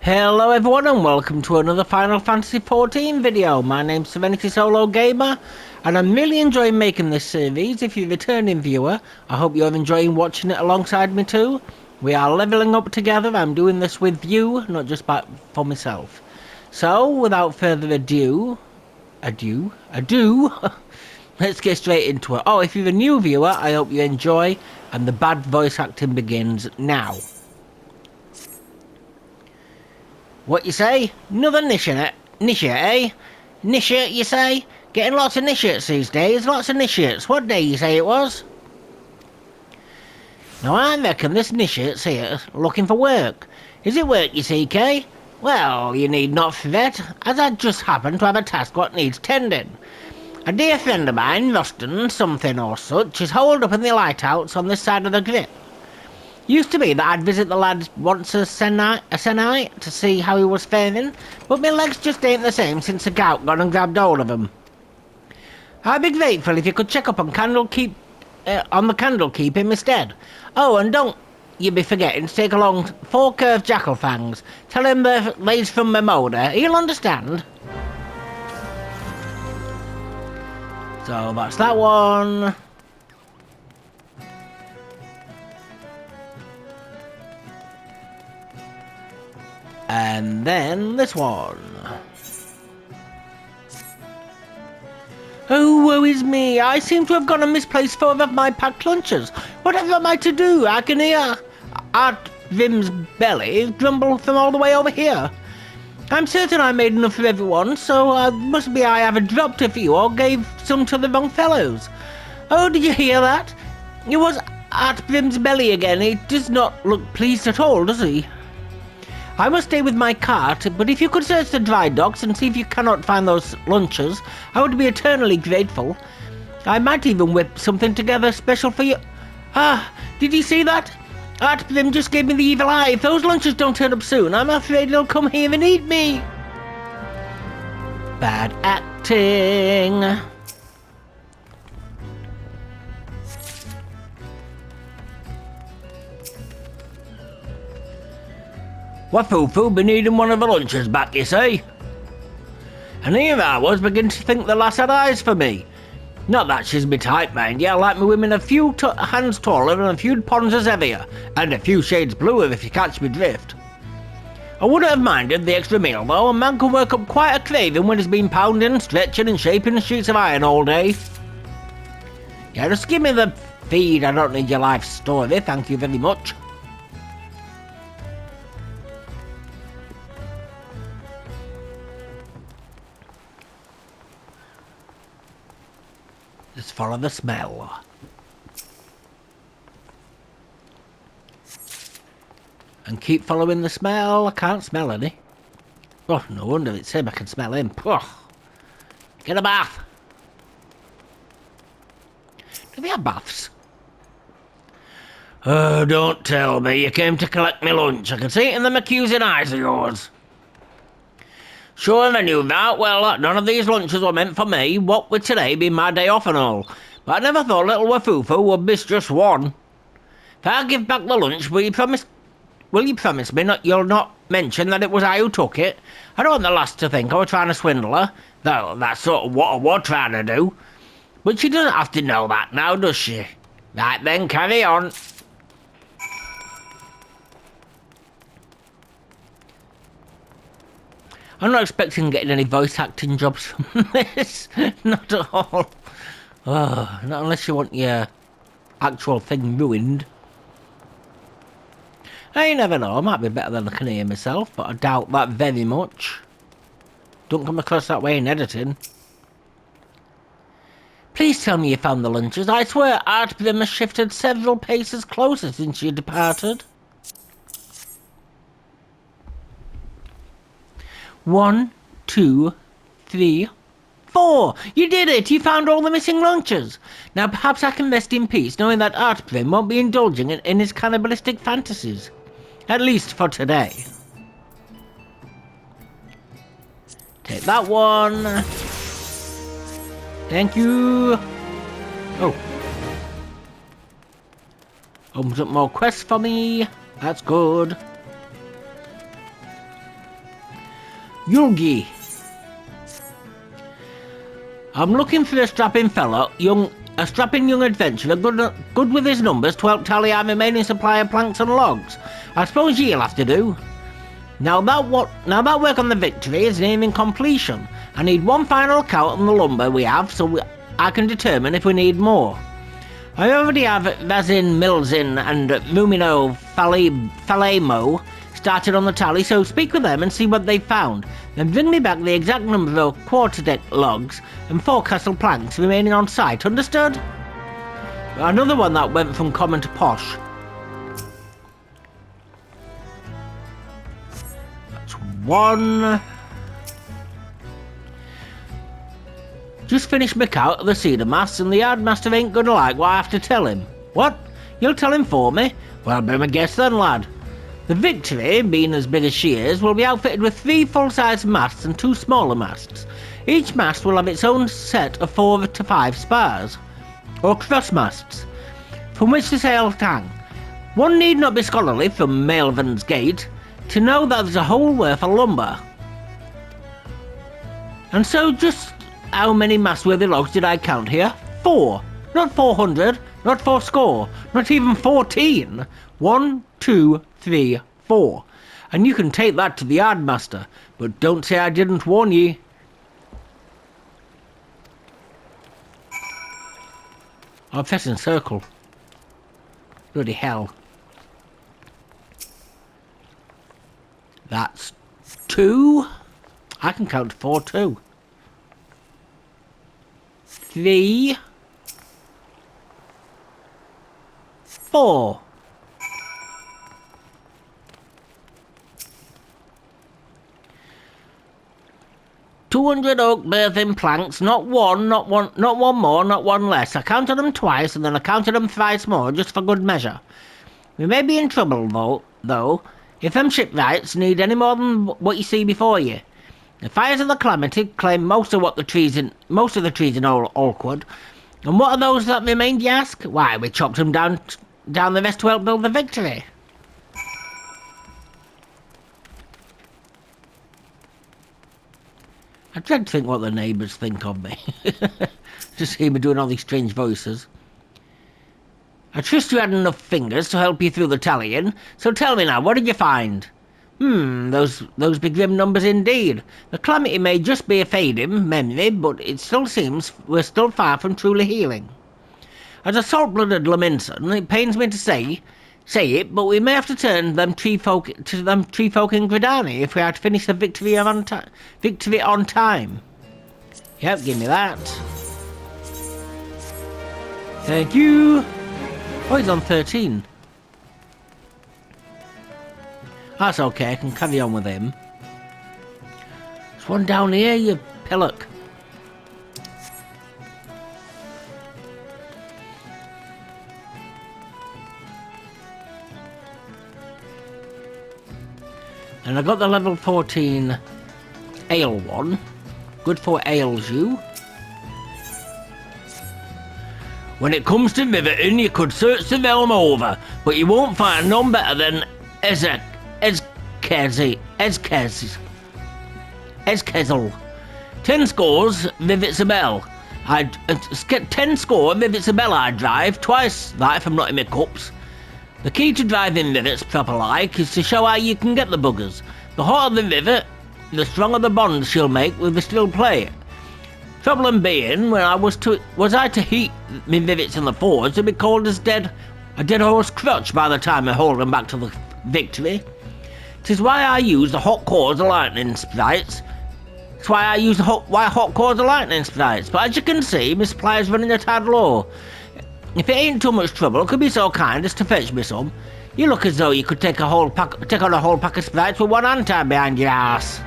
Hello everyone and welcome to another Final Fantasy XIV video. My name's SerenitySoloGamer and I'm really enjoying making this series. If you're a returning viewer, I hope you're enjoying watching it alongside me too. We are leveling up together. I'm doing this with you, not just for myself. So, without further ado, let's get straight into it. Oh, if you're a new viewer, I hope you enjoy, and the bad voice acting begins now. What you say? Another Nisha, eh? Nisha, you say? Getting lots of Nishats these days, lots of Nishats. What day you say it was? Now I reckon this Nishat's here looking for work. Is it work you seek, eh? Well, you need not fret, as I just happen to have a task what needs tending. A dear friend of mine, Ruston, something or such, is holed up in the lighthouse on this side of the grip. Used to be that I'd visit the lad once a sennight to see how he was faring, but my legs just ain't the same since the gout gone and grabbed hold of 'em. I'd be grateful if you could check up on the candlekeep in my stead. Oh, and don't you be forgetting to take along 4 curved jackal fangs. Tell him they're lays from my motor. He'll understand. So that's that one. And then this one. Oh, woe is me. I seem to have gone and misplaced 4 of my packed lunches. Whatever am I to do? I can hear Art Vim's belly grumble from all the way over here. I'm certain I made enough for everyone, so must be I either dropped a few or gave some to the wrong fellows. Oh, did you hear that? It was Art Vim's belly again. He does not look pleased at all, does he? I must stay with my cart, but if you could search the dry docks and see if you cannot find those lunches, I would be eternally grateful. I might even whip something together special for you. Ah, did you see that? Art Blim just gave me the evil eye. If those lunches don't turn up soon, I'm afraid he'll come here and eat me. Bad acting. Wafufu be needing one of the lunches back, you see? And here I was beginning to think the lass had eyes for me. Not that she's me type, mind you. I like me women a few hands taller and a few ponds as heavier, and a few shades bluer if you catch me drift. I wouldn't have minded the extra meal though. A man can work up quite a craving when he's been pounding, stretching and shaping sheets of iron all day. Yeah, just give me the feed. I don't need your life story, thank you very much. Just follow the smell. And keep following the smell. I can't smell any. Oh, no wonder it's him. I can smell him. Oh. Get a bath. Do they have baths? Oh, don't tell me you came to collect me lunch. I can see it in them accusing eyes of yours. Sure, if I knew that, well, none of these lunches were meant for me, what with today being my day off and all. But I never thought little Wafufu would miss just one. If I give back the lunch, will you promise me you'll not mention that it was I who took it? I don't want the lass to think I was trying to swindle her, though that's sort of what I was trying to do. But she doesn't have to know that now, does she? Right then, carry on. I'm not expecting getting any voice acting jobs from this. Not at all. Oh, not unless you want your actual thing ruined. I never know, I might be better than I can hear myself, but I doubt that very much. Don't come across that way in editing. Please tell me you found the lunches. I swear Art Blim has shifted several paces closer since you departed. 1, 2, 3, 4. You did it! You found all the missing lunches. Now perhaps I can rest in peace knowing that Art Blim won't be indulging in his cannibalistic fantasies. At least for today. Take that one. Thank you. Oh. Opens up more quests for me. That's good. Yugi. I'm looking for a strapping fellow, a strapping young adventurer, good with his numbers to help tally our remaining supply of planks and logs. I suppose you'll have to do. Now that work on the Victory is nearing completion. I need one final count on the lumber we have, so I can determine if we need more. I already have Vazin, Milzin, and Mumino Falemo started on the tally, so speak with them and see what they've found. Then bring me back the exact number of quarterdeck logs and forecastle planks remaining on site, understood? Another one that went from common to posh. That's one. Just finished my count of the cedar masts, and the yardmaster ain't gonna like what I have to tell him. What? You'll tell him for me? Well, be my guest then, lad. The Victory, being as big as she is, will be outfitted with 3 full-size masts and 2 smaller masts. Each mast will have its own set of 4 to 5 spars, or cross masts, from which the sails hang. One need not be scholarly from Mailvan's Gate to know that there's a whole worth of lumber. And so just how many mast-worthy logs did I count here? 4. Not 400, not 4 score, not even 14. 1, 2, 3, 4. And you can take that to the yardmaster, but don't say I didn't warn ye. I'm pressing circle. Bloody hell. That's 2. I can count to 4 too. 3, 4. "200 oak berthing planks, not one more, not one less. I counted them twice, and then I counted them thrice more, just for good measure. We may be in trouble, though, if them shipwrights need any more than what you see before you. The fires of the Calamity claim most of the trees in Oakwood. And what are those that remained, you ask? Why, we chopped them down the rest to help build the Victory." I dread to think what the neighbours think of me. To see me doing all these strange voices. "I trust you had enough fingers to help you through the tallying, so tell me now, what did you find?" Those be grim numbers indeed. The Calamity may just be a fading memory, but it still seems we're still far from truly healing. As a salt-blooded Lominsan, it pains me to say it, but we may have to turn them tree folk in Gridani if we are to finish the Victory on time. Yep, give me that. Thank you. Oh, he's on 13. That's okay, I can carry on with him. There's one down here, you pillock. And I got the level 14 ale one. Good for ales, you. "When it comes to riveting, you could search the realm over, but you won't find none better than Ezkezel. 10 scores, rivets a bell. 10 score rivets a bell I'd drive, twice that if I'm not in my cups. The key to driving rivets proper-like is to show how you can get the buggers. The hotter the rivet, the stronger the bonds she'll make with the steel plate. Trouble being, when I was to heat me rivets in the forge, they'd be cold as a dead horse crutch by the time I hauled them back to the Victory. 'Tis why I use the hot cores of lightning sprites. But as you can see, my supply is running a tad low. If it ain't too much trouble, could be so kind as to fetch me some. You look as though you could take on a whole pack of sprites with one hand tied behind your ass."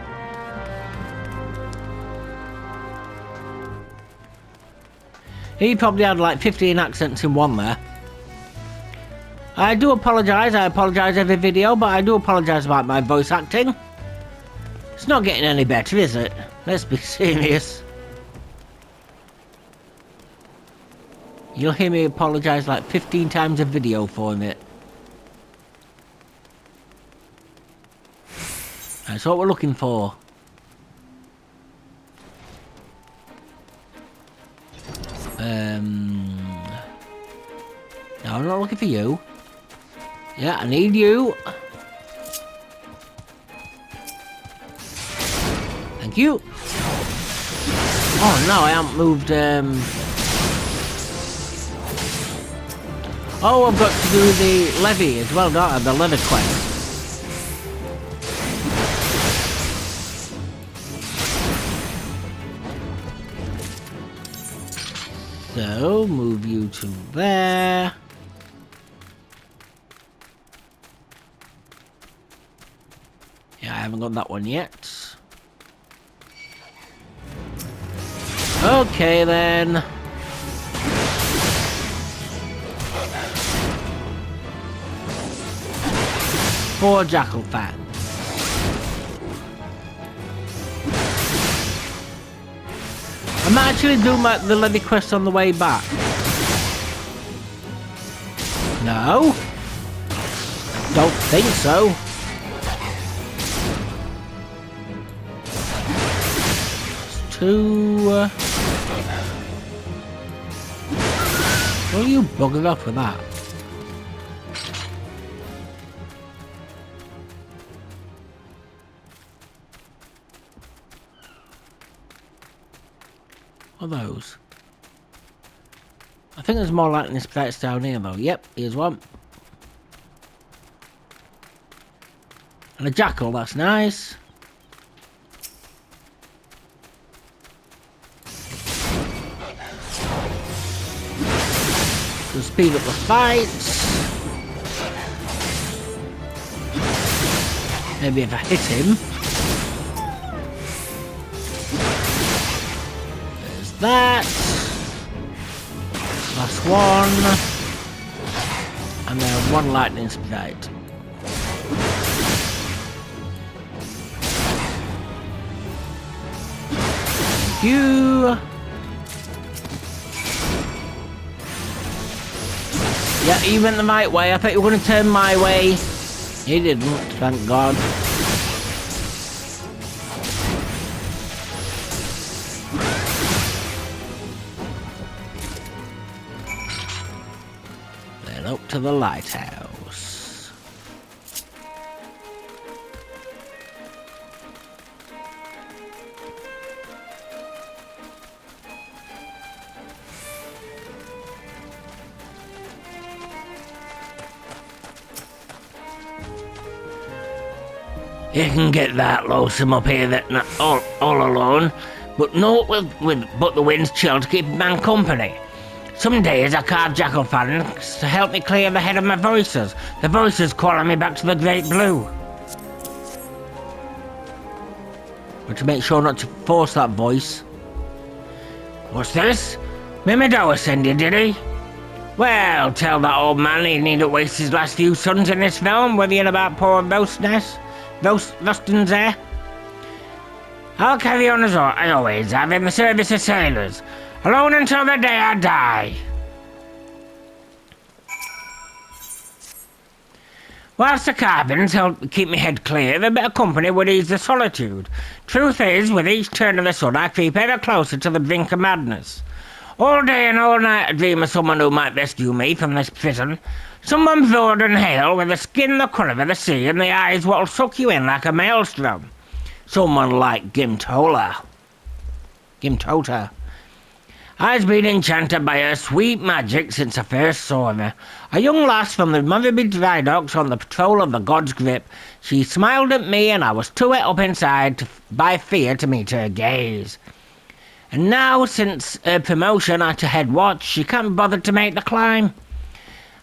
He probably had like 15 accents in one there. I do apologise, every video, but I do apologise about my voice acting. It's not getting any better, is it? Let's be serious. You'll hear me apologise like 15 times a video for it. That's what we're looking for. No, I'm not looking for you. Yeah, I need you. Thank you. Oh no, I haven't moved. Oh, I've got to do the levy as well, don't I? The levy quest. So, move you to there. Yeah, I haven't got that one yet. Okay then. Four jackal fat. I might actually do the levy quest on the way back. No? Don't think so. It's too... Will you bugger off with that? What are those? I think there's more lightning sprites down here though. Yep, here's one. And a jackal, that's nice. To speed up the fights. Maybe if I hit him. There's that. Last one. And then one lightning sprite. Thank you. Yeah, you went the right way. I thought you were going to turn my way. You didn't, thank God. Then up to the lighthouse. You can get that lonesome up here that all alone, but no but the wind's chill to keep man company. Some days I carve jackal fans to help me clear the head of my voices. The voices calling me back to the great blue. But to make sure not to force that voice. What's this? Mimido send you, did he? Well, tell that old man he needn't waste his last few suns in this film worrying about poor Vostness. Voston's there. I'll carry on as always, I'm in the service of sailors, alone until the day I die. Whilst the carvings help keep me head clear, a bit of company would ease the solitude. Truth is, with each turn of the sun, I creep ever closer to the brink of madness. All day and all night I dream of someone who might rescue me from this prison. Someone broad and hale, with the skin the colour of the sea and the eyes what'll suck you in like a maelstrom. Someone like Gimtota. I've been enchanted by her sweet magic since I first saw her. A young lass from the Motherby Dry Docks on the patrol of the God's Grip. She smiled at me and I was too wet up inside by fear to meet her gaze. And now, since her promotion to head watch, she can't bother to make the climb.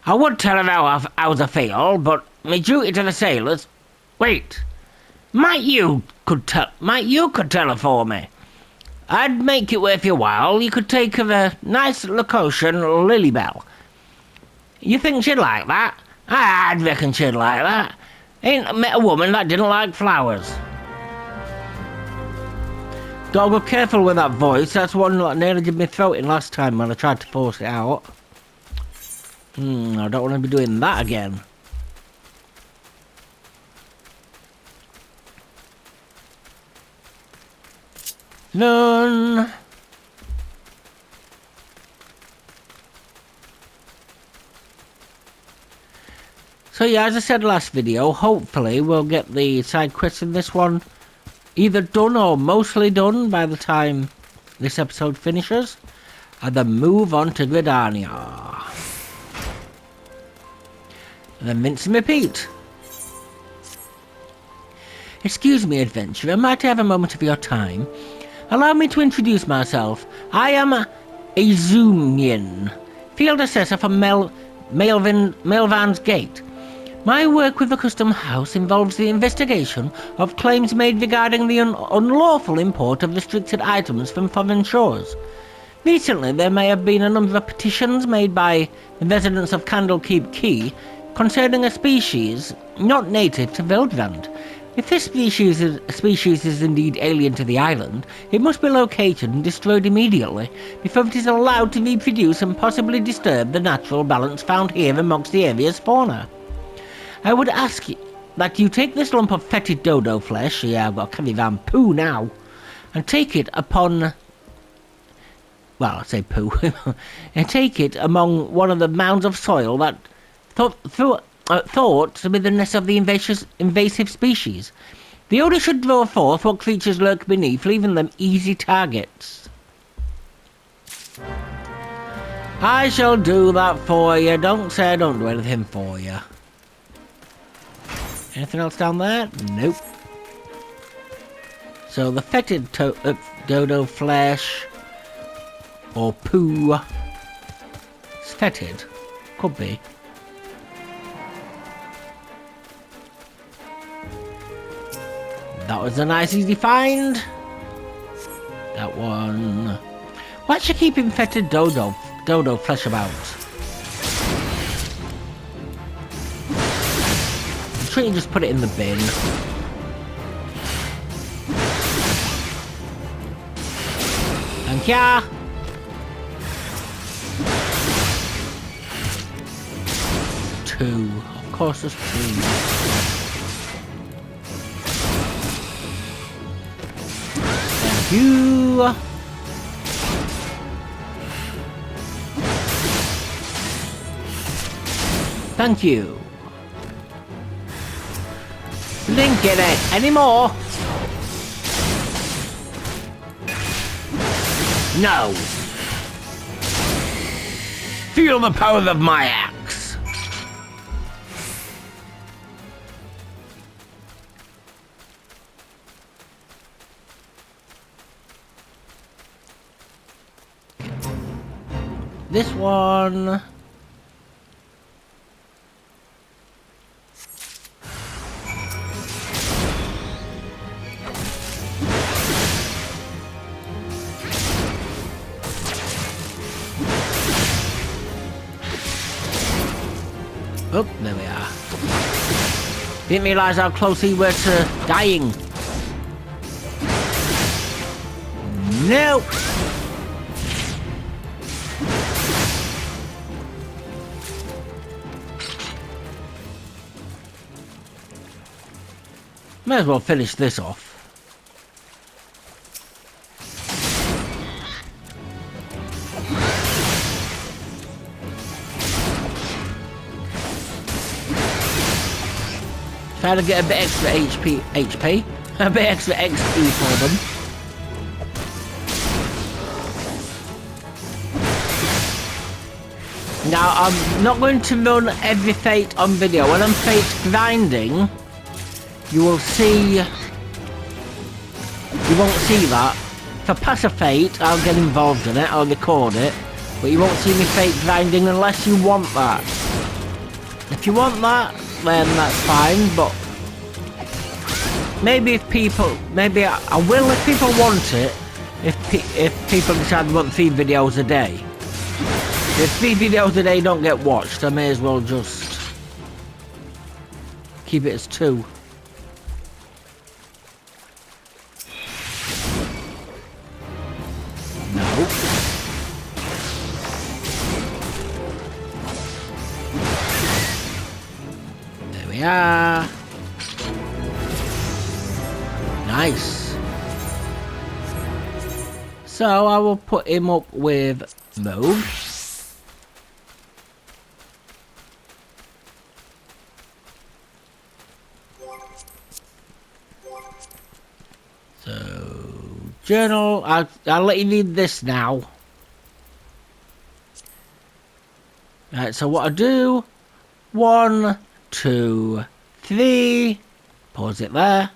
I would tell her how I feel, but my duty to the sailors... Wait, might you could tell her for me? I'd make it worth your while. You could take her a nice location, Lilybell. You think she'd like that? I'd reckon she'd like that. Ain't met a woman that didn't like flowers. Gotta be careful with that voice. That's one that nearly did me throat in last time when I tried to force it out. I don't want to be doing that again. None. So yeah, as I said last video, hopefully we'll get the side quests in this one either done or mostly done by the time this episode finishes, and then move on to Gridania. And then rinse and repeat. Excuse me, adventurer, might I have a moment of your time? Allow me to introduce myself. I am a Zoomian, field assessor for Melvan's Gate. My work with the custom house involves the investigation of claims made regarding the unlawful import of restricted items from foreign shores. Recently, there may have been a number of petitions made by the residents of Candlekeep Key concerning a species not native to Veldland. If this species is indeed alien to the island, it must be located and destroyed immediately before it is allowed to reproduce and possibly disturb the natural balance found here amongst the area's fauna. I would ask that you take this lump of fetid dodo flesh, yeah, I've got to carry around poo now, and take it upon, well, I say poo, and take it among one of the mounds of soil that thought to be the nest of the invasive species. The odour should draw forth what creatures lurk beneath, leaving them easy targets. I shall do that for you. Don't say I don't do anything for you. Anything else down there? Nope. So the fetid dodo flesh or poo. It's fetid. Could be. That was a nice easy find. That one. Why's she keeping fetid dodo flesh about? I'm sure you just put it in the bin. Thank ya. Two. Of course there's two. Thank you. Thank you. Didn't get it anymore. No. Feel the power of my axe. This one. Oh, there we are. Didn't realise how close he were to dying. No! May as well finish this off. Try to get a bit extra HP, a bit extra XP for them. Now, I'm not going to run every fate on video. When I'm fate grinding, you won't see that. If I pass a fate, I'll get involved in it, I'll record it, but you won't see me fate grinding unless you want that. If you want that, then that's fine, but maybe I will if people want it, if people decide they want 3 videos a day. If 3 videos a day don't get watched, I may as well just keep it as 2. No. There we are. Nice. So I will put him up with Move. Journal, I'll let you read this now. Right, so what I do, 1, 2, 3, pause it there.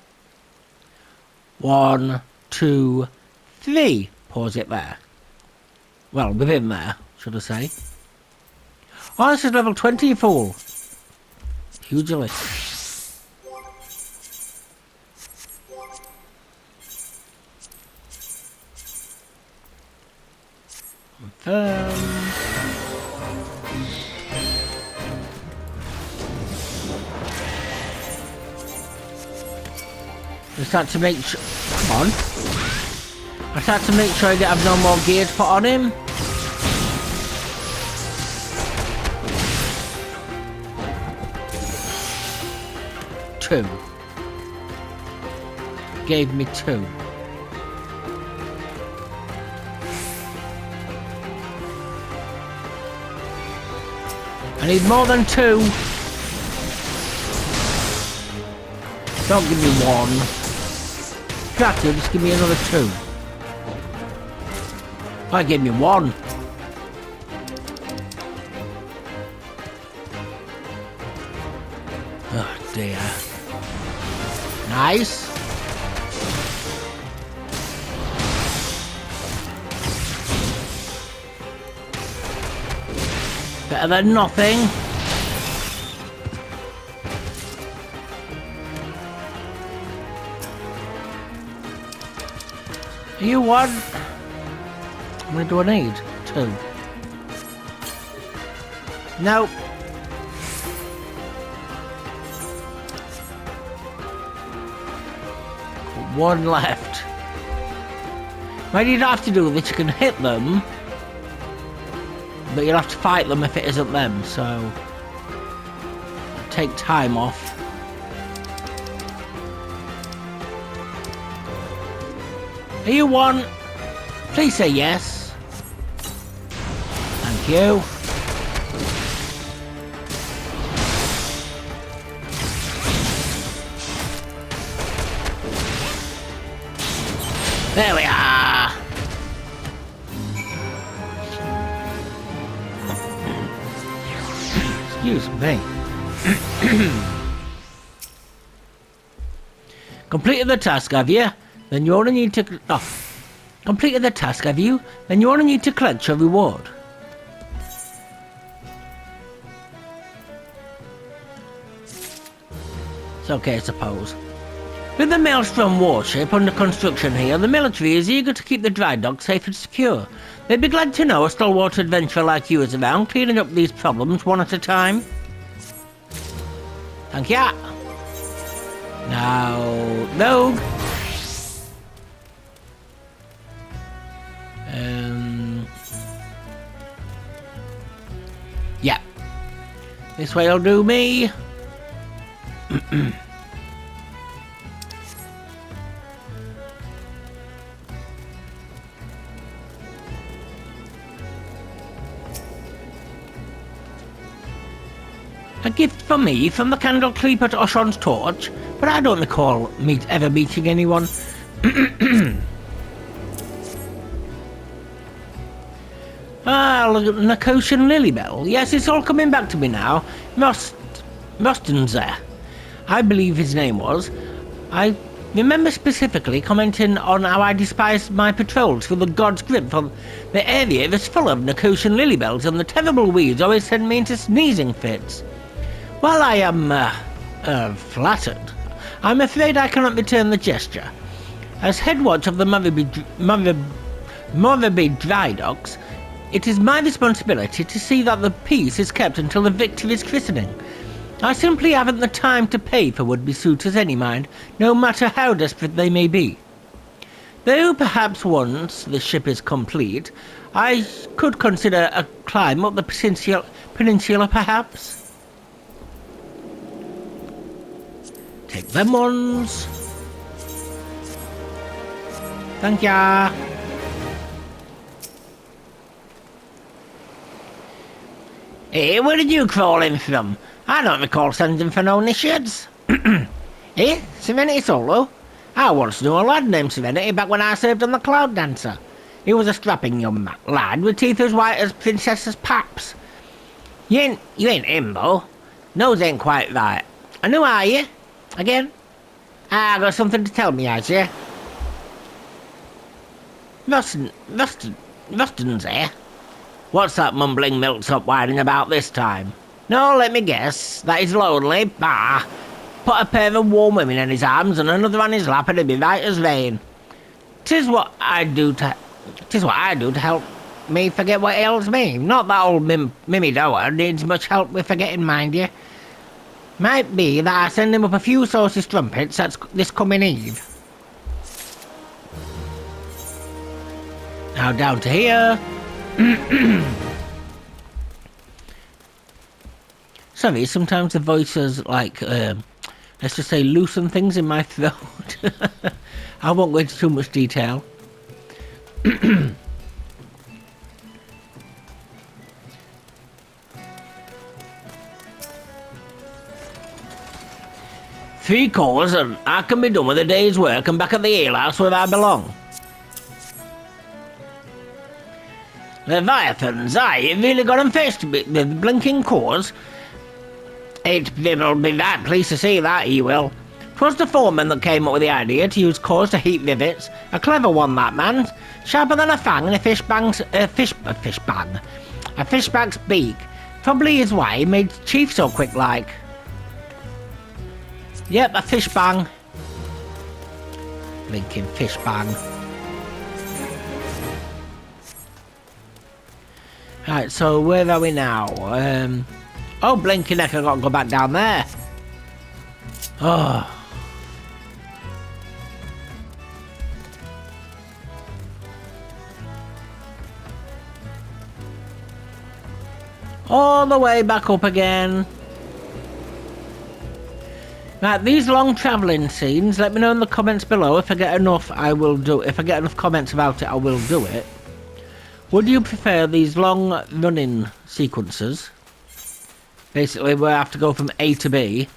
1, 2, 3, pause it there. Well, within there, should I say. Oh, this is level 20, fool. Hugely. Confirm. I start to make sure. Come on. I start to make sure I have no more gear to put on him. Two. Gave me 2. I need more than 2. Don't give me 1. Crap, you just give me another 2. I gave me 1. Oh dear. Nice. Better than nothing. You want? How many do I need? 2. Nope. One left. What you don't have to do this, you can hit them, but you'll have to fight them if it isn't them, so take time off. Are you one? Please say yes. Thank you. There we are! Excuse me. Completed the task, have you? Then you only need to... Oh. Completed the task, have you? Then you only need to collect your reward. It's okay, I suppose. With the Maelstrom warship under construction here, the military is eager to keep the dry dock safe and secure. They'd be glad to know a stalwart adventurer like you is around, cleaning up these problems one at a time. Thank ya. Now, Rogue. Yeah. This way will do me. A gift for me from the candle creeper to Oshon's torch, but I don't recall ever meeting anyone. Ah, Nakoshan Lilybell. Yes, it's all coming back to me now. Mostenzer, I believe his name was. I remember specifically commenting on how I despised my patrols through the God's grip for the area that's full of Nakoshan Lilybells, and the terrible weeds always send me into sneezing fits. While I am flattered, I'm afraid I cannot return the gesture. As head watch of the Moraby dry docks, it is my responsibility to see that the peace is kept until the victory's christening. I simply haven't the time to pay for would-be suitors any mind, no matter how desperate they may be. Though perhaps once the ship is complete, I could consider a climb up the peninsula perhaps. Take them ones. Thank ya. Hey, where did you crawl in from? I don't recall sending for no initiates. Eh, SerenitySolo? I once knew a lad named Serenity back when I served on the Cloud Dancer. He was a strapping young lad with teeth as white as Princess's paps. You ain't him, though. Nose ain't quite right. And who are you? Again? I got something to tell me, has you? Rustin's here. What's that mumbling milksop whining about this time? No, let me guess. That he's lonely. Bah! Put a pair of warm women in his arms and another on his lap and he'd be right as rain. 'Tis what I do to help me forget what ails me. Not that old Mimmy Doer needs much help with forgetting, mind you. Might be that I send him up a few saucy strumpets that's this coming Eve. Now down to here. Sorry, sometimes the voices like, let's just say loosen things in my throat. I won't go into too much detail. 3 calls and I can be done with a day's work and back at the alehouse where I belong. Leviathans, aye, you really got 'em faced with the blinking cores. Vim'll be that pleased to see that, he will. 'Twas the foreman that came up with the idea to use cores to heat rivets. A clever one, that man. Sharper than a fang in a fishback's beak. Probably is why he made Chief so quick like. Yep, a fish bang. Blinking fish bang. Right, so where are we now? Oh, blinking heck, I gotta go back down there. Oh. All the way back up again. Right, these long travelling scenes, let me know in the comments below. If I get enough, I will do it. If I get enough comments about it, I will do it. Would you prefer these long running sequences? Basically, where I have to go from A to B.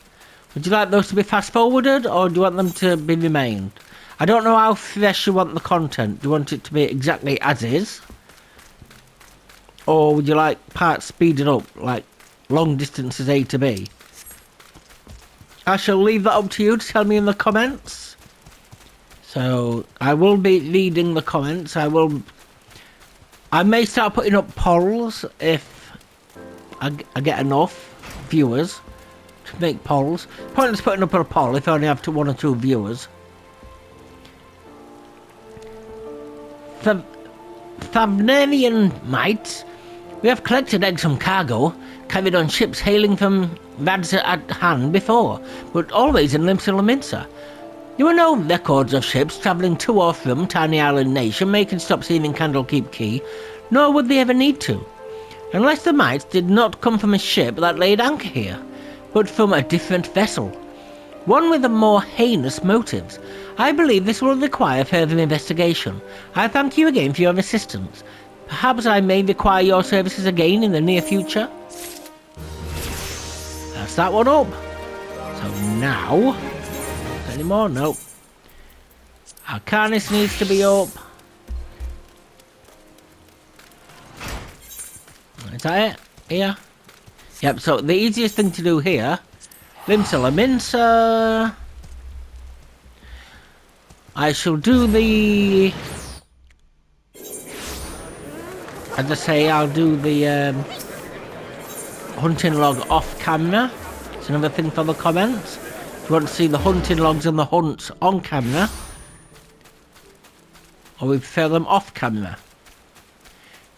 Would you like those to be fast forwarded, or do you want them to be remained? I don't know how fresh you want the content. Do you want it to be exactly as is? Or would you like parts speeded up, like long distances A to B? I shall leave that up to you to tell me in the comments. So, I will be reading the comments. I may start putting up polls if I get enough viewers to make polls. Pointless putting up a poll if I only have 1 or 2 viewers. Thavnerian mites. We have collected eggs from cargo, carried on ships hailing from Rads at hand before, but always in Lominsa. There were no records of ships travelling to or from Tiny Island Nation making stops here in Candlekeep Key, nor would they ever need to, unless the mites did not come from a ship that laid anchor here, but from a different vessel, one with a more heinous motives. I believe this will require further investigation. I thank you again for your assistance. Perhaps I may require your services again in the near future. That's that one up. So now, any more? Nope. Arcanis needs to be up. Is that it? Here? Yep, so the easiest thing to do here, Lominsa. I shall do the... As I say, I'll do the hunting log off camera. It's another thing for the comments. If you want to see the hunting logs and the hunts on camera, or we prefer them off camera,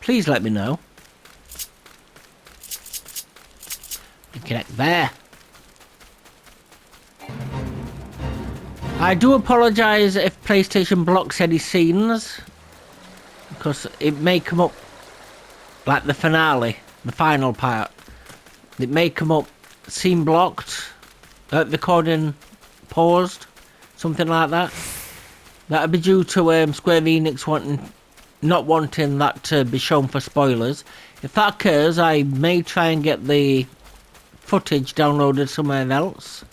please let me know. You connect there. I do apologise if PlayStation blocks any scenes, because it may come up like the finale, the final part. It may come up scene blocked, recording paused, something like that. That'll be due to Square Enix not wanting that to be shown for spoilers. If that occurs, I may try and get the footage downloaded somewhere else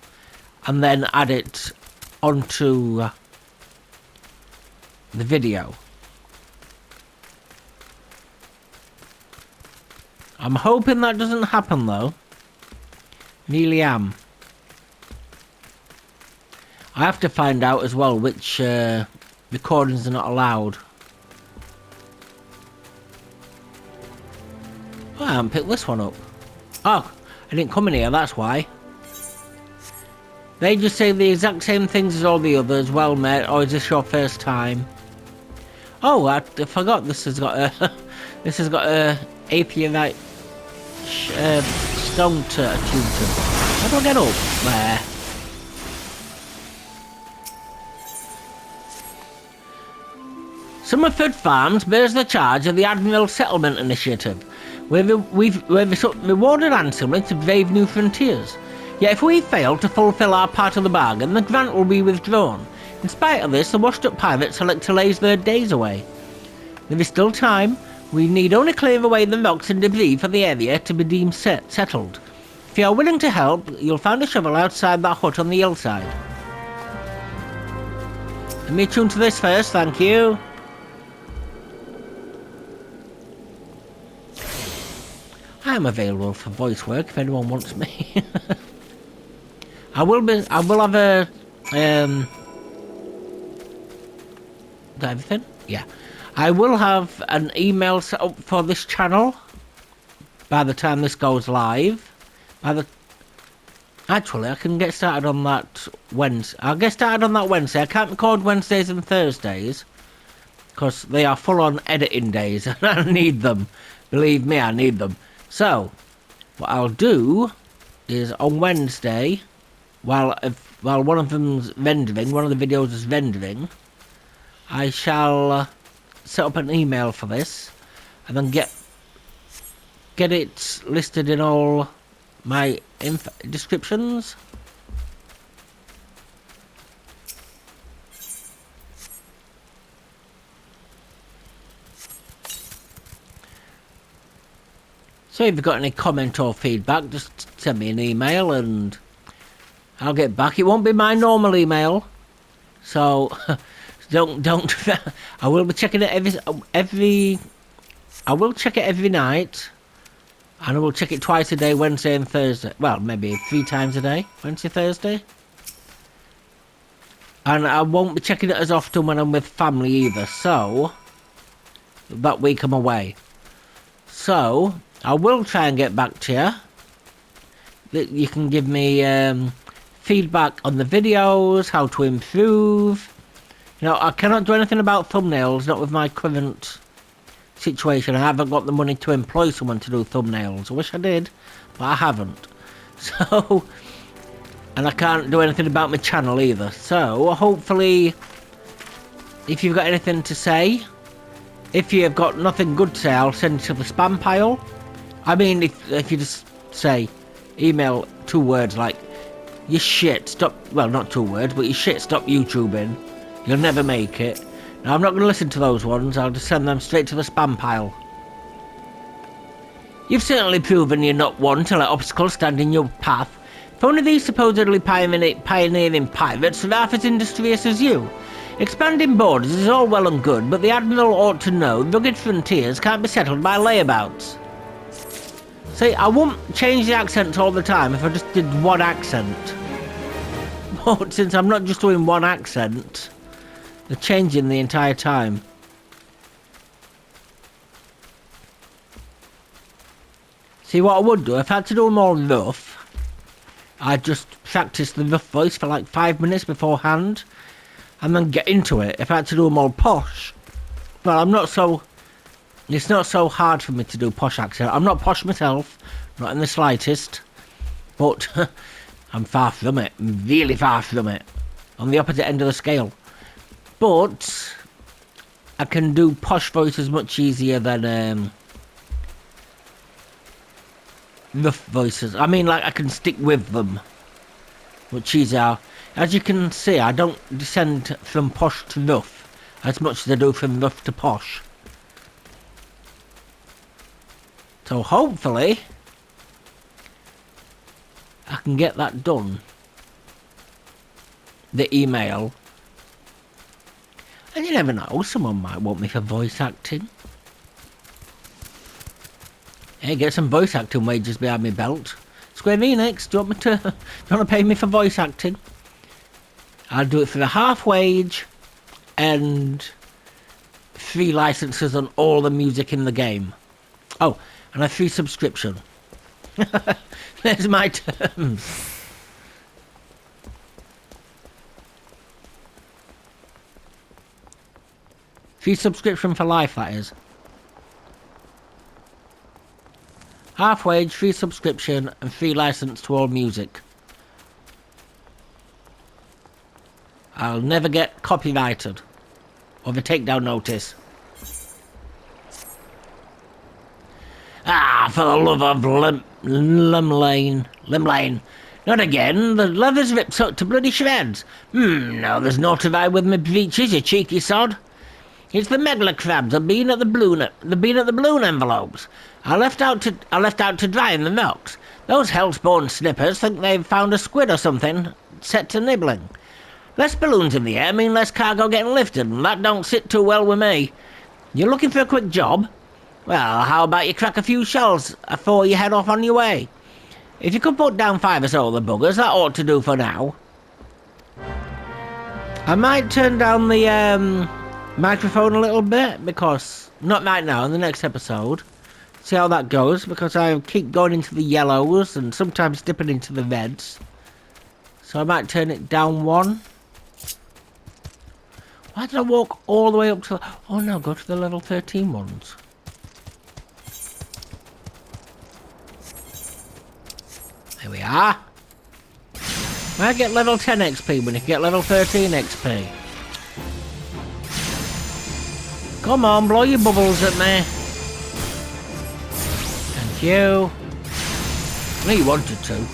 and then add it onto the video. I'm hoping that doesn't happen though. Really am. I have to find out as well which recordings are not allowed. Oh, I haven't picked this one up. Oh, I didn't come in here, that's why. They just say the exact same things as all the others. Well met, or is this your first time? Oh, I forgot this has got a this has got a API like stone to attune to. How do I get up there? Summerford Farms bears the charge of the Admiral Settlement Initiative. We've rewarded handsomely to brave new frontiers. Yet if we fail to fulfil our part of the bargain, the grant will be withdrawn. In spite of this, the washed-up pirates select to laze their days away. There is still time. We need only clear away the rocks and debris for the area to be deemed settled. If you are willing to help, you'll find a shovel outside that hut on the hillside. Let me attune to this first, thank you. I am available for voice work if anyone wants me. I will have a is that everything? Yeah. I will have an email set up for this channel by the time this goes live. Actually, I can get started on that Wednesday. I'll get started on that Wednesday. I can't record Wednesdays and Thursdays because they are full-on editing days and I need them. Believe me, I need them. So, what I'll do is on Wednesday, while one of them's rendering, one of the videos is rendering, I shall set up an email for this and then get it listed in all my descriptions. So if you've got any comment or feedback, just send me an email and I'll get back. It won't be my normal email, so don't. I will be checking it every. I will check it every night, and I will check it twice a day, Wednesday and Thursday. Well, maybe 3 times a day, Wednesday, Thursday. And I won't be checking it as often when I'm with family either. So that week I'm away. So I will try and get back to you. That you can give me feedback on the videos, how to improve. You know, I cannot do anything about thumbnails, not with my current situation. I haven't got the money to employ someone to do thumbnails. I wish I did, but I haven't. So, and I can't do anything about my channel either. So, hopefully, if you've got anything to say, if you've got nothing good to say, I'll send it to the spam pile. I mean, if you just say, email 2 words like, you shit, stop, well, not 2 words, but you shit, stop YouTubing, you'll never make it. Now, I'm not going to listen to those ones, I'll just send them straight to the spam pile. You've certainly proven you're not one to let obstacles stand in your path. If only these supposedly pioneering pirates were half as industrious as you. Expanding borders is all well and good, but the Admiral ought to know rugged frontiers can't be settled by layabouts. See, I won't change the accent all the time if I just did one accent. But since I'm not just doing one accent, they're changing the entire time. See, what I would do, if I had to do more rough, I'd just practice the rough voice for like 5 minutes beforehand, and then get into it. If I had to do more posh, well, I'm not so... It's not so hard for me to do posh accent. I'm not posh myself, not in the slightest, but I'm far from it, really far from it, on the opposite end of the scale. But I can do posh voices much easier than rough voices. I mean, like, I can stick with them much easier. As you can see, I don't descend from posh to rough as much as I do from rough to posh. So hopefully I can get that done. The email. And you never know, someone might want me for voice acting. Hey, get some voice acting wages behind my belt. Square Enix, do you want to pay me for voice acting? I'll do it for the half wage and free licenses on all the music in the game. Oh, and a free subscription. There's my terms. Free subscription for life, that is. Half wage, free subscription, and free license to all music. I'll never get copyrighted or the takedown notice. Ah, for the love of Limlane. Not again. The leather's ripped up to bloody shreds. No, there's no to vie with my breeches, you cheeky sod. It's the megler crabs. They've been at the balloon envelopes. I left out to dry in the milks. Those hellspawn snippers think they've found a squid or something set to nibbling. Less balloons in the air mean less cargo getting lifted, and that don't sit too well with me. You're looking for a quick job? Well, how about you crack a few shells before you head off on your way? If you could put down 5 or so of the buggers, that ought to do for now. I might turn down the microphone a little bit, because not right now, in the next episode. See how that goes, because I keep going into the yellows and sometimes dipping into the reds. So I might turn it down 1. Why did I walk all the way up to the... Oh no, go to the level 13 ones. There we are. Why get level 10 XP when you can get level 13 XP? Come on, blow your bubbles at me. Thank you. I know you wanted to.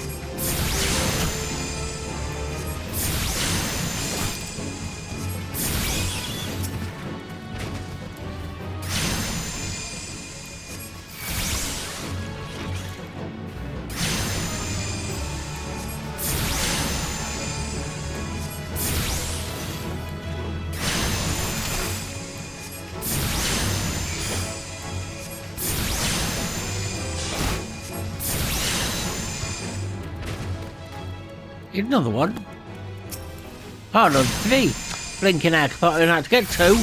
Another one. Oh no, 3. Blinking heck, I thought I had to get 2.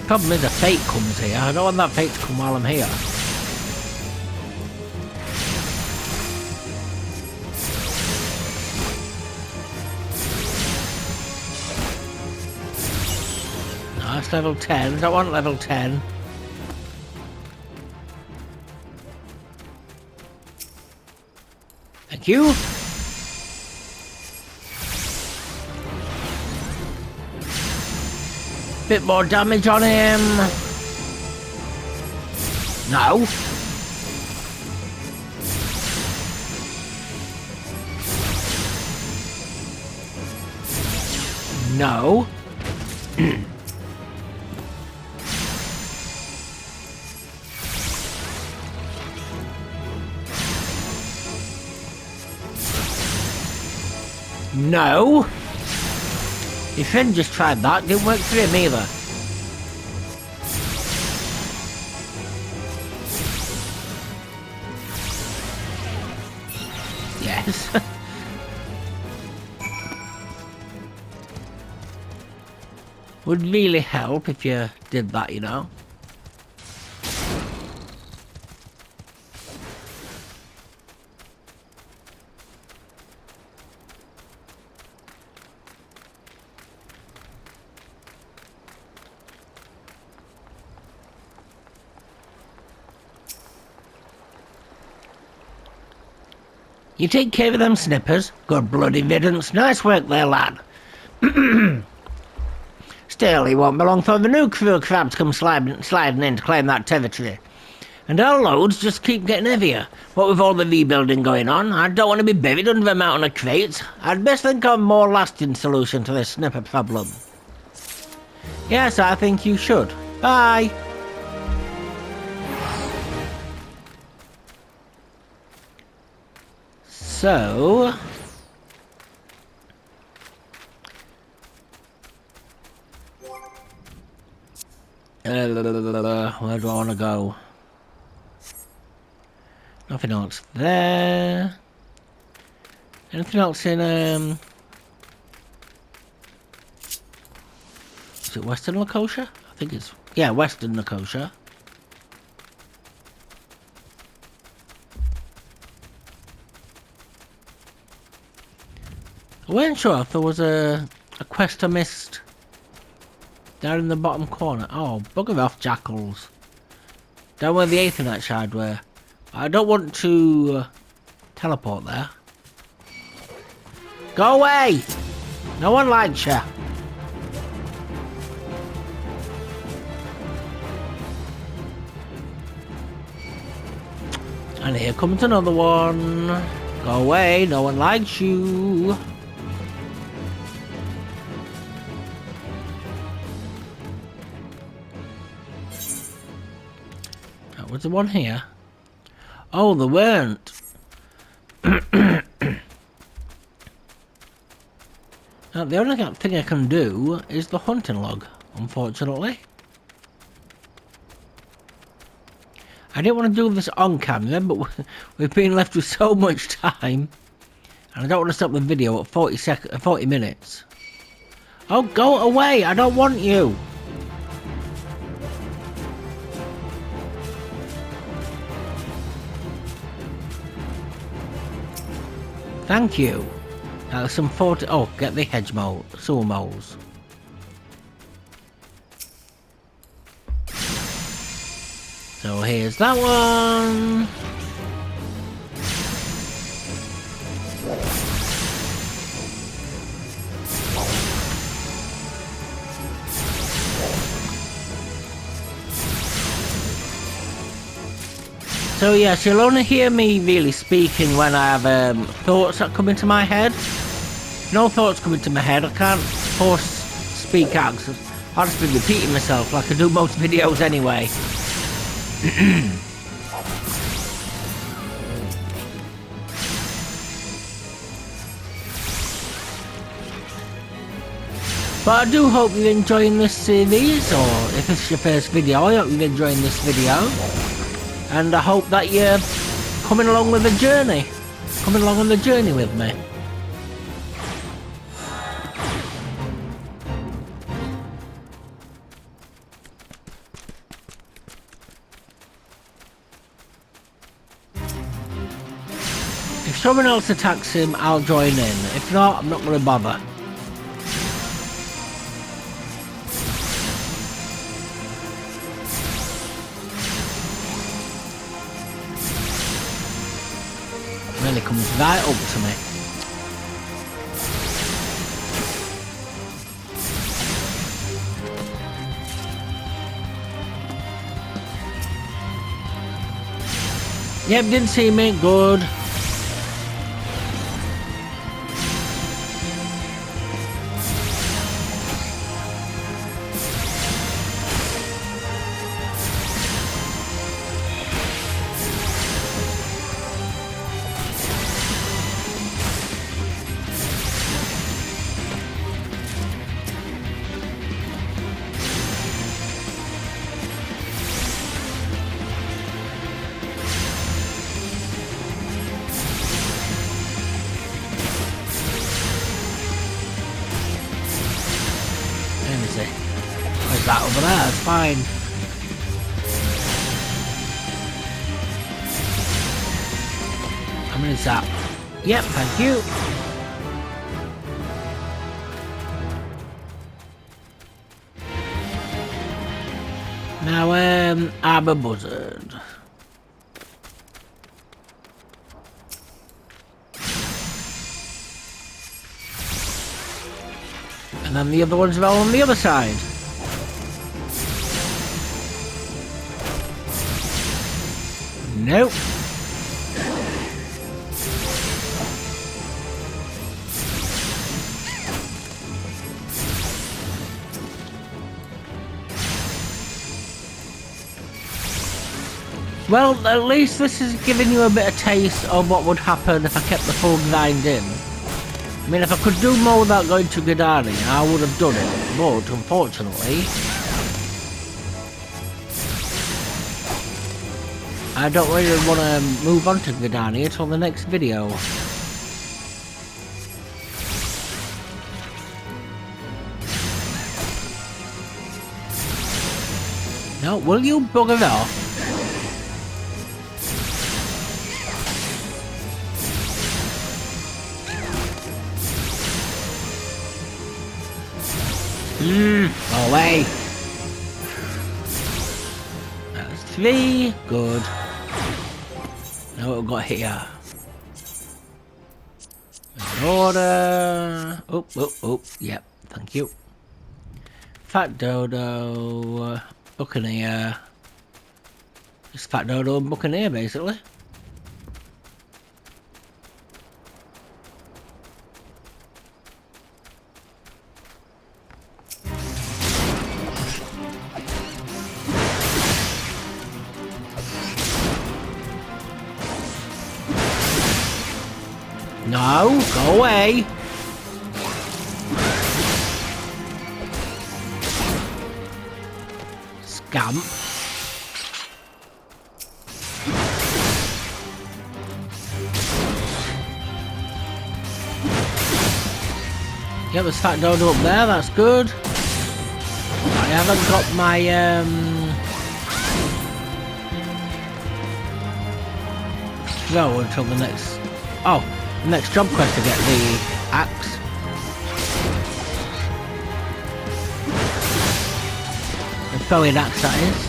Problem is a fate comes here. I don't want that fate to come while I'm here. No, that's level 10. I don't want level 10. Thank you. Bit more damage on him. No. No. No! Your friend just tried that, didn't work for him either. Yes. Would really help if you did that, you know. You take care of them snippers. Good bloody riddance. Nice work there, lad. Still, he won't be long for the new crew of crabs come sliding in to claim that territory. And our loads just keep getting heavier. What with all the rebuilding going on, I don't want to be buried under a mountain of crates. I'd best think of a more lasting solution to this snipper problem. Yes, I think you should. Bye. So, Where do I want to go? Nothing else there. Anything else in, is it Western Nicosia? I think it's, yeah, Western Nicosia. I wasn't sure if there was a quest I missed down in the bottom corner. Oh, bugger off, jackals. Down where the Aethernet shard were. I don't want to teleport there. Go away! No one likes you. And here comes another one. Go away, no one likes you. That was the one here. Oh, there weren't. Now, the only thing I can do is the hunting log, unfortunately. I didn't want to do this on camera, but we've been left with so much time. And I don't want to stop the video at 40 minutes. Oh, go away! I don't want you! Thank you. Now there's some 40... Oh, get the hedge mole, sewer moles. So here's that one. So yes, you'll only hear me really speaking when I have thoughts that come into my head. No thoughts come into my head, I can't force speak out because I'll just be repeating myself like I do most videos anyway. But I do hope you're enjoying this series, or if it's your first video, I hope you're enjoying this video. And I hope that you're coming along with the journey. Coming along on the journey with me. If someone else attacks him, I'll join in. If not, I'm not going to bother. Really comes right up to me. Yep, didn't see me. Good. Where's that over there? It's fine. How many is that? Yep, thank you. Now, I'm a buzzard. And then the other ones are all on the other side. Nope. Well, at least this is giving you a bit of taste of what would happen if I kept the full grind in. I mean, if I could do more without going to Gadani, I would have done it, but unfortunately, I don't really want to move on to go down here till the next video. No, will you bugger off? Go away. That's 3, good. Now what we've got here. Order. Oh, yep, thank you. Fat Dodo, Buccaneer. Just Fat Dodo and Buccaneer, basically. No, go away. Scamp. Get the Fat Dodo up there, that's good. I haven't got my throw until the next next job quest to get the axe. The throwing axe, that is.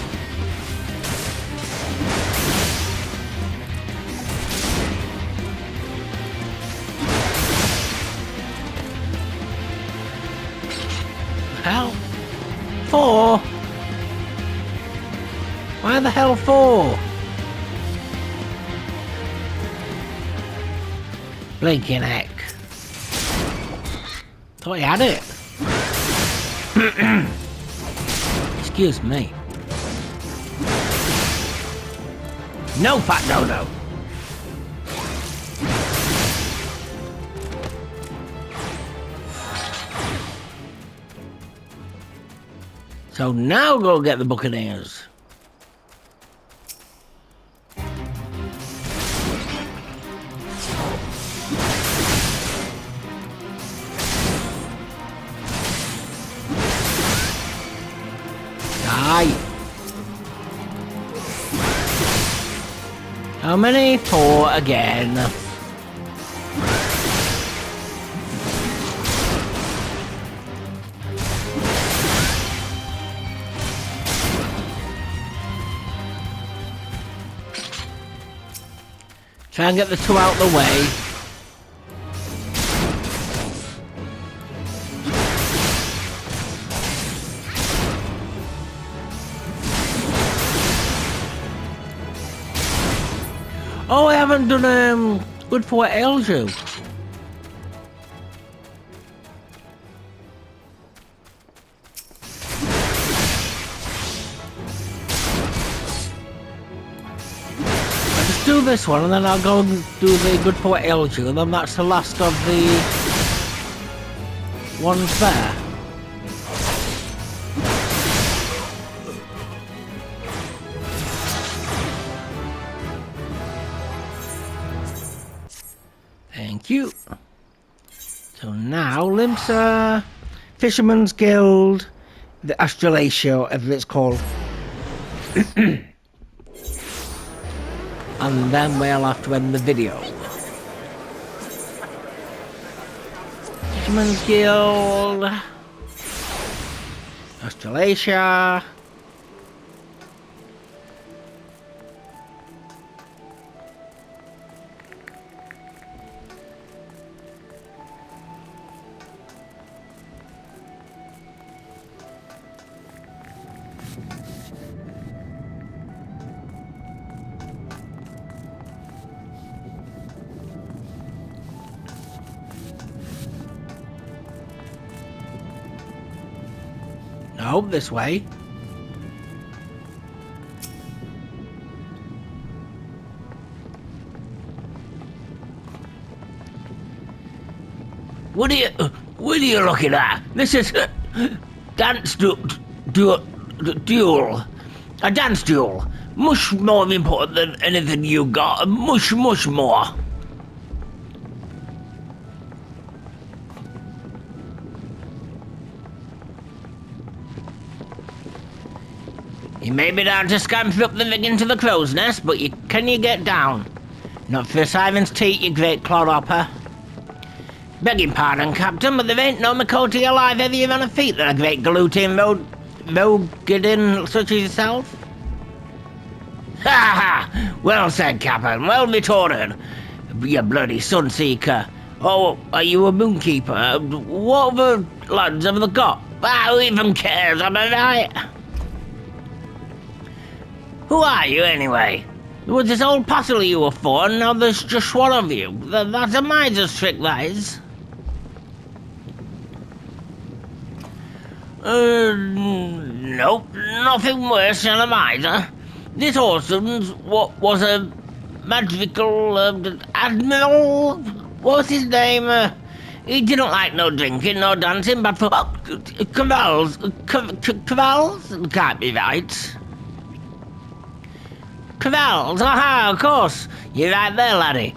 Hell? 4? Why the hell 4? Blinking heck. Thought he had it. Excuse me. No, Fat Dodo. So now go get the Buccaneers. How many? 4 again. Try and get the 2 out the way. Oh, I haven't done good for what ails you. I'll just do this one and then I'll go and do the good for what ails you, and then that's the last of the ones there. Thank you. So now, Lominsa, Fisherman's Guild, the Australasia, whatever it's called. And then we'll have to end the video. Fisherman's Guild, Australasia. No, this way. What are you looking at? This is a dance duel. A dance duel. Much more important than anything you got. Much more. You may be down to scamper up the vig into the crow's nest, but can you get down? Not for Simon's teat, you great clodhopper. Begging pardon, Captain, but there ain't no Makoti alive heavier on her feet than a great gluten rogadin such as yourself. Ha ha! Well said, Captain, well retorted. You bloody sunseeker. Oh, are you a moonkeeper? What other lads have they got? Who even cares, am I right? Who are you, anyway? There was this old parcel you were for, and now there's just one of you. That's a miser's trick, that is. Nope, nothing worse than a miser. This Orson's was a magical admiral. What was his name? He didn't like no drinking, no dancing, but for cavals. Can't be right. Cavals, aha, of course. You're right there, laddie.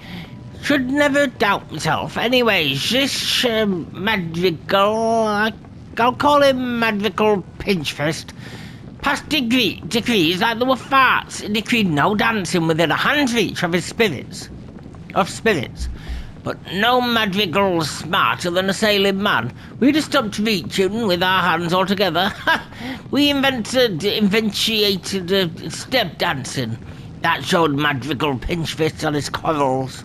Should never doubt myself. Anyways, this magical, I'll call him magical pinchfist, passed decrees like there were farts. It decreed no dancing within a hand's reach of spirits. But no madrigal smarter than a sailing man. We just stopped reaching with our hands all together. We invented step dancing. That showed madrigal pinchfists on his corals.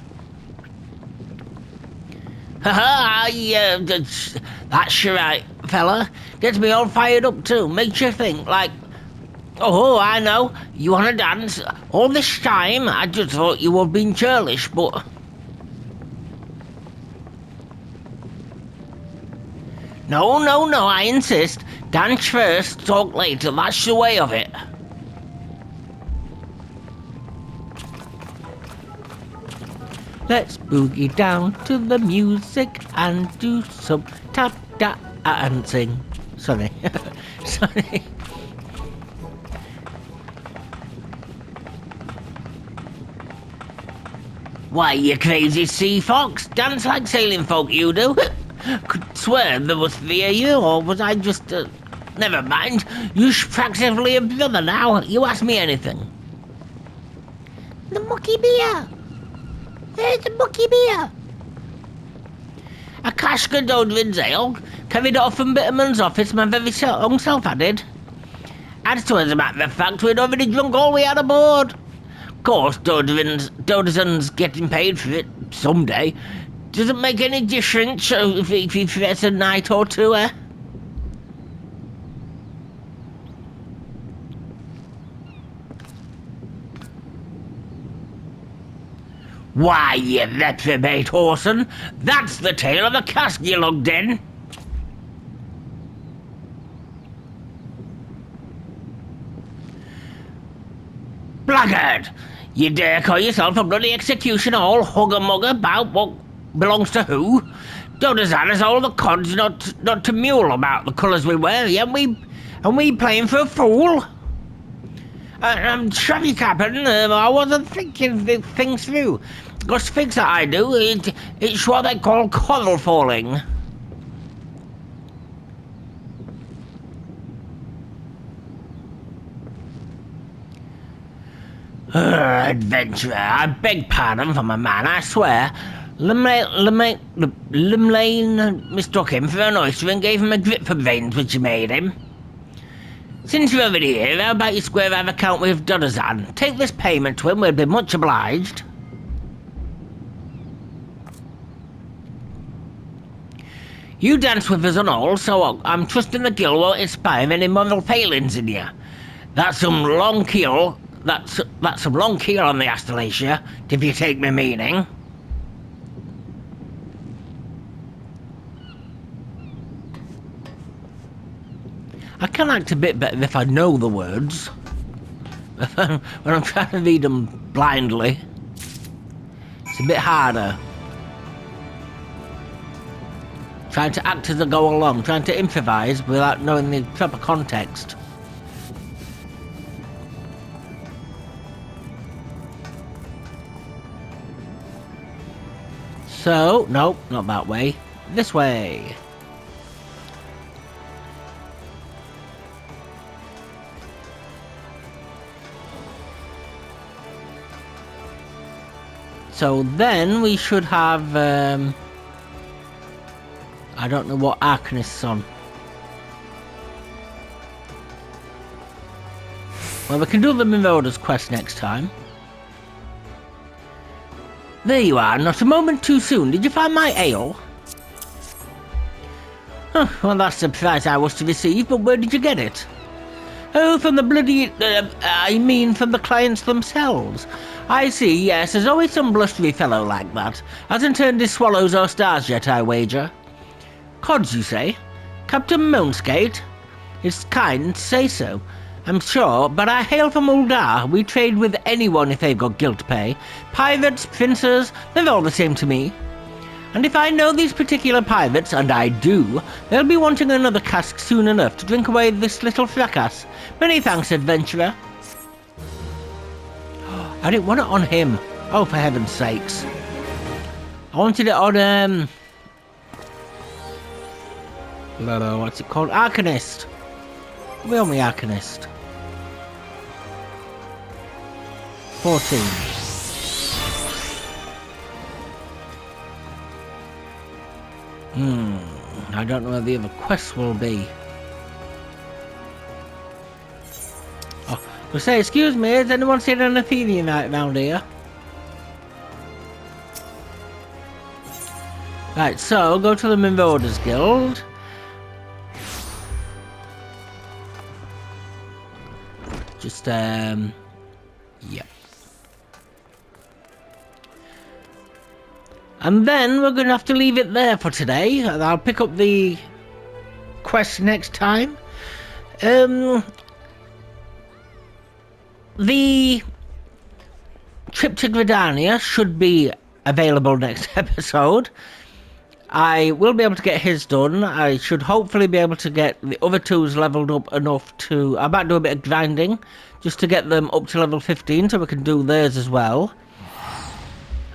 That's your right, fella. Gets me all fired up too. Makes you think, like, oh, I know, you want to dance. All this time, I just thought you were being churlish, but... No, I insist. Dance first, talk later. That's the way of it. Let's boogie down to the music and do some tap dancing. Sorry. Sorry. Why, you crazy sea fox? Dance like sailing folk, you do. Could swear there was 3 of you, or was I just... Never mind. You're practically a brother now. You ask me anything. The mucky beer. There's the mucky beer. A cask of Dodrin's ale, carried off from Bitterman's office, my very own self added. As to as a matter of fact, we'd already drunk all we had aboard. Of course, Dodrin's getting paid for it someday. Doesn't make any difference if he forgets a night or two, eh? Why, you reprobate Orson, that's the tale of the cask you lugged in. Blackguard! You dare call yourself a bloody executioner, all hugger-mugger about what belongs to who? Dodazan has all the cods not to mule about the colours we wear, and we playing for a fool? Sorry, Captain, I wasn't thinking things through. Because things that I do, it's what they call coral falling. Adventurer, I beg pardon for my man, I swear. Limlane mistook him for an oyster and gave him a grip for brains which he made him. Since you're already here, how about you square our account with Dodazan? Take this payment to him, we'll be much obliged. You dance with us and all, so I'm trusting the guild won't inspire any moral failings in you. That's some long keel, that's some long keel on the Astalasia, if you take my meaning. I can act a bit better if I know the words. When I'm trying to read them blindly, it's a bit harder. Trying to act as I go along, trying to improvise without knowing the proper context. So, nope, not that way. This way. So then we should have, I don't know what Arcanist's on. Well, we can do the Marauder's quest next time. There you are, not a moment too soon. Did you find my ale? Huh, well, that's the prize I was to receive, but where did you get it? Oh, from the bloody... I mean, from the clients themselves. I see, yes, there's always some blustery fellow like that. Hasn't turned his swallows or stars yet, I wager. Cods, you say? Captain Moonskate? It's kind to say so, I'm sure, but I hail from Uldar. We trade with anyone if they've got guilt pay. Pirates, pincers, they're all the same to me. And if I know these particular pirates, and I do, they'll be wanting another cask soon enough to drink away this little fracas. Many thanks, adventurer. I didn't want it on him. Oh, for heaven's sakes. I wanted it on, what's it called? Arcanist. We're on the Arcanist. 14. I don't know where the other quests will be. Oh, we'll say, excuse me, has anyone seen an Athenian night round here? Right, so go to the Marauders Guild. Just, yep. And then we're going to have to leave it there for today. I'll pick up the quest next time. The trip to Gridania should be available next episode. I will be able to get his done. I should hopefully be able to get the other twos leveled up enough to... I might do a bit of grinding just to get them up to level 15 so we can do theirs as well.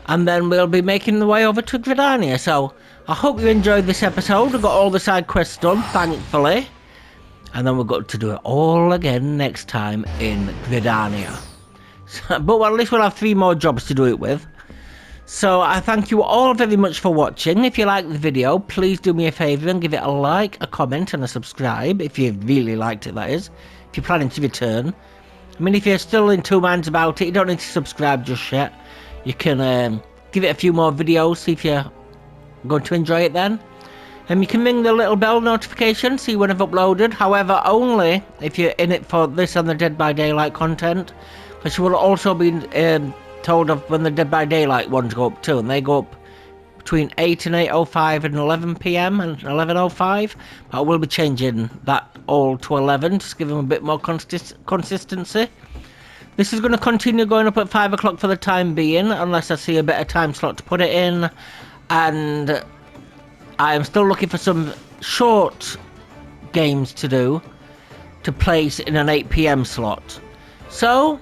And then we'll be making the way over to Gridania. So I hope you enjoyed this episode. We've got all the side quests done, thankfully. And then we've got to do it all again next time in Gridania. So, but well, at least we'll have 3 more jobs to do it with. So I thank you all very much for watching. If you liked the video, please do me a favour and give it a like, a comment and a subscribe. If you really liked it, that is. If you're planning to return. I mean, if you're still in 2 minds about it, you don't need to subscribe just yet. You can give it a few more videos, see if you're going to enjoy it then. And you can ring the little bell notification, see when I've uploaded. However, only if you're in it for this and the Dead by Daylight content. Because you will also be told of when the Dead by Daylight ones go up too. And they go up between 8 and 8:05 and 11 PM and 11:05. But I will be changing that all to 11, just give them a bit more consistency. This is going to continue going up at 5 o'clock for the time being, unless I see a better time slot to put it in. And I am still looking for some short games to do, to place in an 8 PM slot. So,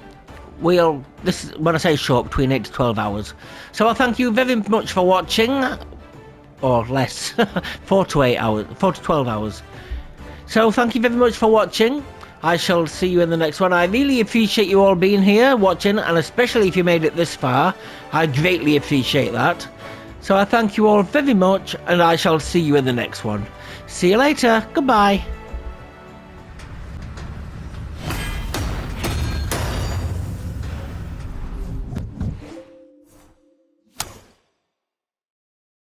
this is when I say short, between 8 to 12 hours. So I thank you very much for watching, or less, 4 to 12 hours. So thank you very much for watching. I shall see you in the next one. I really appreciate you all being here, watching, and especially if you made it this far. I greatly appreciate that. So I thank you all very much, and I shall see you in the next one. See you later. Goodbye.